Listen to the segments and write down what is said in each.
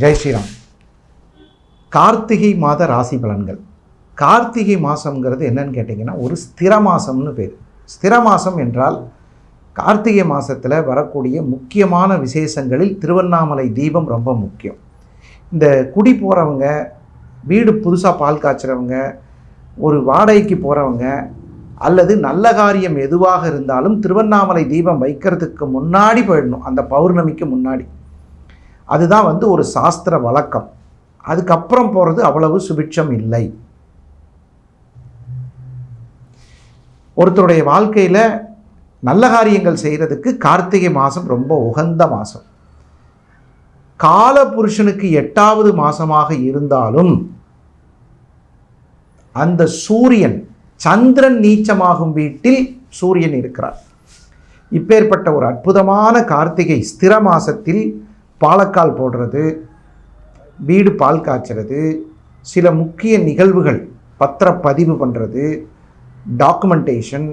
ஜெய் ஸ்ரீராம். கார்த்திகை மாத ராசி பலன்கள். கார்த்திகை மாதங்கிறது என்னன்னு கேட்டிங்கன்னா ஒரு ஸ்திர மாதம்னு பேர். ஸ்திர மாதம் என்றால் கார்த்திகை மாதத்தில் வரக்கூடிய முக்கியமான விசேஷங்களில் திருவண்ணாமலை தீபம் ரொம்ப முக்கியம். இந்த குடி போகிறவங்க, வீடு புதுசாக பால் காய்ச்சுறவங்க, ஒரு வாடகைக்கு போகிறவங்க அல்லது நல்ல காரியம் எதுவாக இருந்தாலும் திருவண்ணாமலை தீபம் வைக்கிறதுக்கு முன்னாடி போயிடணும், அந்த பௌர்ணமிக்கு முன்னாடி. அதுதான் ஒரு சாஸ்திர வழக்கம். அதுக்கப்புறம் போகிறது அவ்வளவு சுபிட்சம் இல்லை. ஒருத்தருடைய வாழ்க்கையில் நல்ல காரியங்கள் செய்கிறதுக்கு கார்த்திகை மாதம் ரொம்ப உகந்த மாதம். கால புருஷனுக்கு 8வது மாதமாக இருந்தாலும் அந்த சூரியன், சந்திரன் நீச்சமாகும் வீட்டில் சூரியன் இருக்கிறார். இப்பேற்பட்ட ஒரு அற்புதமான கார்த்திகை ஸ்திர மாதத்தில் பாலக்கால் போடுறது, வீடு பால் காய்ச்சறது, சில முக்கிய நிகழ்வுகள் பத்திரப்பதிவு பண்ணுறது, டாக்குமெண்டேஷன்,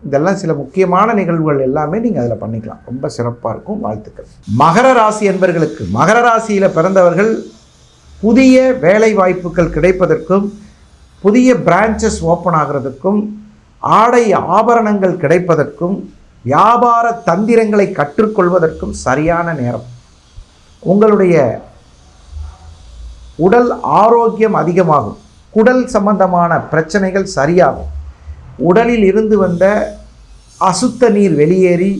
இதெல்லாம் சில முக்கியமான நிகழ்வுகள் எல்லாமே நீங்கள் அதில் பண்ணிக்கலாம். ரொம்ப சிறப்பாக இருக்கும். வாழ்த்துக்கள். மகர ராசி என்பவர்களுக்கு, மகர ராசியில் பிறந்தவர்கள் புதிய வேலை வாய்ப்புகள் கிடைப்பதற்கும், புதிய பிரான்ச்சஸ் ஓப்பன் ஆகிறதுக்கும், ஆடை ஆபரணங்கள் கிடைப்பதற்கும், வியாபார தந்திரங்களை கற்றுக்கொள்வதற்கும் சரியான நேரம். உங்களுடைய உடல் ஆரோக்கியம் அதிகமாகும். குடல் சம்பந்தமான பிரச்சனைகள் சரியாகும். உடலில் இருந்து வந்த அசுத்த நீர் வெளியேறி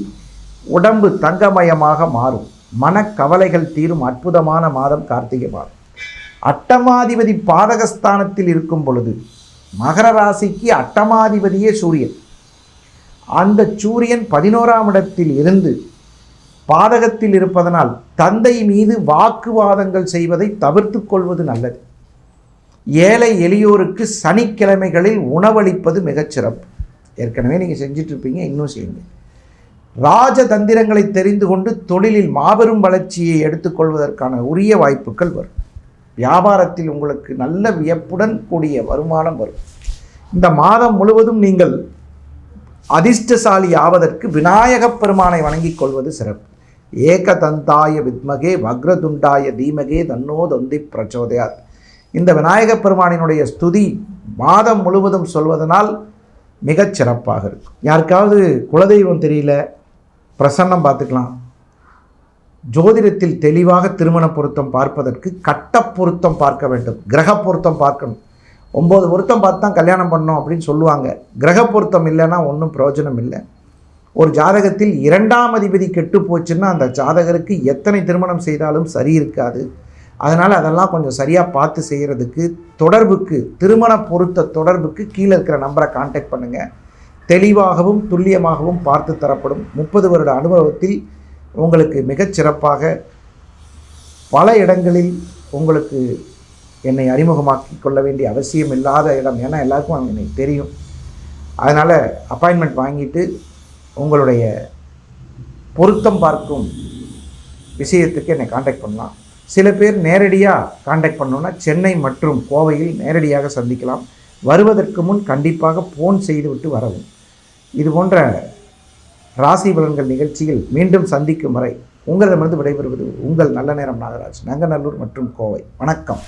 உடம்பு தங்கமயமாக மாறும். மனக்கவலைகள் தீரும் அற்புதமான மாதம் கார்த்திகை மாதம். அட்டமாதிபதி பாதகஸ்தானத்தில் இருக்கும் பொழுது, மகர ராசிக்கு அட்டமாதிபதியே சூரியன். அந்த சூரியன் 11ஆம் இடத்தில் இருந்து பாதகத்தில் இருப்பதனால் தந்தை மீது வாக்குவாதங்கள் செய்வதை தவிர்த்து கொள்வது நல்லது. ஏழை எளியோருக்கு சனிக்கிழமைகளில் உணவளிப்பது மிகச்சிறப்பு. ஏற்கனவே நீங்கள் செஞ்சிட்ருப்பீங்க, இன்னும் செய்யுங்க. ராஜதந்திரங்களை தெரிந்து கொண்டு தொழிலில் மாபெரும் வளர்ச்சியை எடுத்துக்கொள்வதற்கான உரிய வாய்ப்புகள் வரும். வியாபாரத்தில் உங்களுக்கு நல்ல வியப்புடன் கூடிய வருமானம் வரும். இந்த மாதம் முழுவதும் நீங்கள் அதிர்ஷ்டசாலி ஆவதற்கு விநாயகப் பெருமானை வணங்கிக் கொள்வது சிறப்பு. ஏகதந்தாய வித்மகே வக்ரதுண்டாய தீமகே தன்னோ தந்தி பிரச்சோதயாத். இந்த விநாயகப் பெருமானினுடைய ஸ்துதி மாதம் முழுவதும் சொல்வதனால் மிகச் சிறப்பாக இருக்கும். யாருக்காவது குலதெய்வம் தெரியல, பிரசன்னம் பார்த்துக்கலாம். ஜோதிடத்தில் தெளிவாக திருமண பொருத்தம் பார்ப்பதற்கு கட்ட பொருத்தம் பார்க்க வேண்டும், கிரக பொருத்தம் பார்க்கணும். 9 பொருத்தம் பார்த்து தான் கல்யாணம் பண்ணோம் அப்படின்னு சொல்லுவாங்க. கிரக பொருத்தம் இல்லைன்னா ஒன்றும் பிரயோஜனம் இல்லை. ஒரு ஜாதகத்தில் 2ஆம் அதிபதி கெட்டு போச்சுன்னா அந்த ஜாதகருக்கு எத்தனை திருமணம் செய்தாலும் சரி இருக்காது. அதனால் அதெல்லாம் கொஞ்சம் சரியாக பார்த்து செய்கிறதுக்கு, தொடர்புக்கு, திருமண பொருத்த தொடர்புக்கு கீழே இருக்கிற நம்பரை கான்டாக்ட் பண்ணுங்கள். தெளிவாகவும் துல்லியமாகவும் பார்த்து தரப்படும். 30 வருட அனுபவத்தில் உங்களுக்கு மிகச்சிறப்பாக பல இடங்களில் உங்களுக்கு என்னை அறிமுகமாக்கி கொள்ள வேண்டிய அவசியம் இல்லாத இடம். ஏன்னா எல்லாருக்கும் என்னை தெரியும். அதனால் அப்பாயின்மெண்ட் வாங்கிட்டு உங்களுடைய பொருத்தம் பார்க்கும் விஷயத்துக்கு என்னை கான்டாக்ட் பண்ணலாம். சில பேர் நேரடியாக கான்டாக்ட் பண்ணோன்னா சென்னை மற்றும் கோவையில் நேரடியாக சந்திக்கலாம். வருவதற்கு முன் கண்டிப்பாக ஃபோன் செய்துவிட்டு வரவும். இது போன்ற ராசி பலன்கள் நிகழ்ச்சியில் மீண்டும் சந்திக்கும் வரை உங்களிடமிருந்து விடைபெறுவது உங்கள் நல்ல நேரம் நாகராஜ், நங்கநல்லூர் மற்றும் கோவை. வணக்கம்.